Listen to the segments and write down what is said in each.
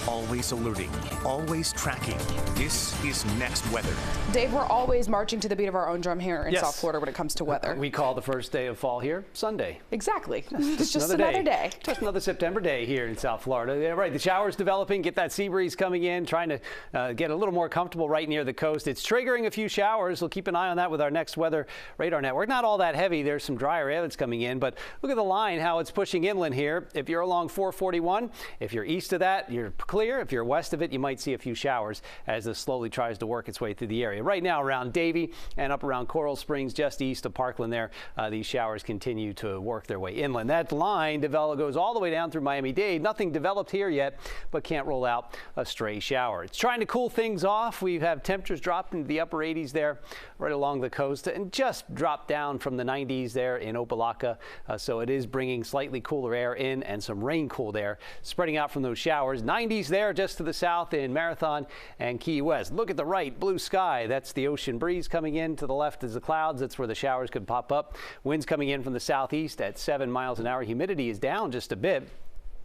Always alerting, always tracking. This is Next Weather. Dave, we're always marching to the beat of our own drum here in Yes. South Florida when it comes to weather. We call the first day of fall here Sunday. Exactly. It's just another day. Just another September day here in South Florida. Yeah, right, the showers developing, get that sea breeze coming in, trying to get a little more comfortable right near the coast. It's triggering a few showers. We'll keep an eye on that with our Next Weather radar network. Not all that heavy. There's some drier air that's coming in, but look at the line, how it's pushing inland here. If you're along 441, if you're east of that, you're clear. If you're west of it, you might see a few showers as this slowly tries to work its way through the area. Right now around Davie and up around Coral Springs, just east of Parkland there, these showers continue to work their way inland. That line goes all the way down through Miami-Dade. Nothing developed here yet, but can't rule out a stray shower. It's trying to cool things off. We have temperatures dropped into the upper 80s there right along the coast and just dropped down from the 90s there in Opelika. So it is bringing slightly cooler air in and some rain cooled air spreading out from those showers. 90s there just to the south in Marathon and Key West. Look at the right, blue sky. That's the ocean breeze coming in. To the left is the clouds. That's where the showers could pop up. Winds coming in from the southeast at 7 miles an hour. Humidity is down just a bit.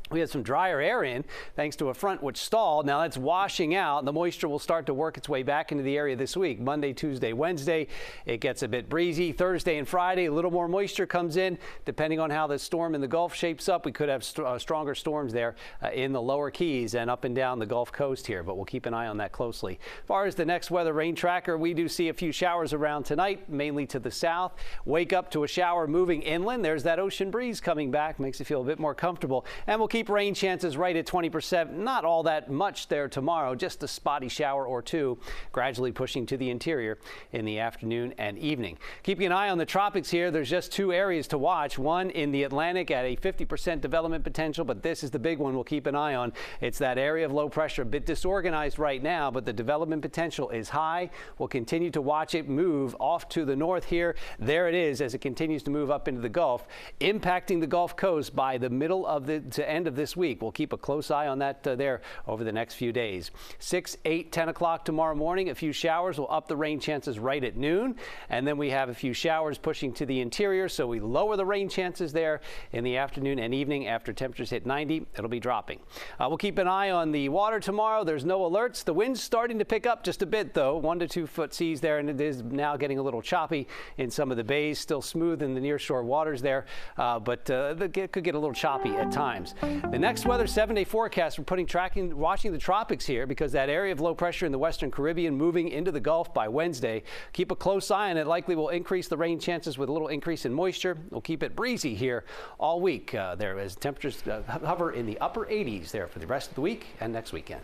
We had some drier air in thanks to a front which stalled. Now that's washing out. The moisture will start to work its way back into the area this week. Monday, Tuesday, Wednesday, it gets a bit breezy. Thursday and Friday, a little more moisture comes in. Depending on how the storm in the Gulf shapes up, we could have stronger storms there in the lower Keys and up and down the Gulf Coast here, but we'll keep an eye on that closely. As far as the next weather rain tracker, we do see a few showers around tonight, mainly to the south. Wake up to a shower moving inland. There's that ocean breeze coming back, makes you feel a bit more comfortable. And we'll keep rain chances right at 20%. Not all that much there tomorrow, just a spotty shower or two, gradually pushing to the interior in the afternoon and evening. Keeping an eye on the tropics here, there's just two areas to watch. One in the Atlantic at a 50% development potential, but this is the big one we'll keep an eye on. It's that area of low pressure, a bit disorganized right now, but the development potential is high. We'll continue to watch it move off to the north here. There it is as it continues to move up into the Gulf, impacting the Gulf Coast by the middle of the end of this week. We'll keep a close eye on that there over the next few days. 6, 8, 10 o'clock tomorrow morning. A few showers will up the rain chances right at noon. And then we have a few showers pushing to the interior. So we lower the rain chances there in the afternoon and evening. After temperatures hit 90, it'll be dropping. We'll keep an eye on the water tomorrow. There's no alerts. The wind's starting to pick up just a bit, though. 1 to 2 foot seas there. And it is now getting a little choppy in some of the bays. Still smooth in the nearshore waters there. But it could get a little choppy at times. The next weather 7-day forecast, we're watching the tropics here because that area of low pressure in the western Caribbean moving into the Gulf by Wednesday. Keep a close eye on it. Likely will increase the rain chances with a little increase in moisture. We'll keep it breezy here all week there as temperatures hover in the upper 80s there for the rest of the week and next weekend.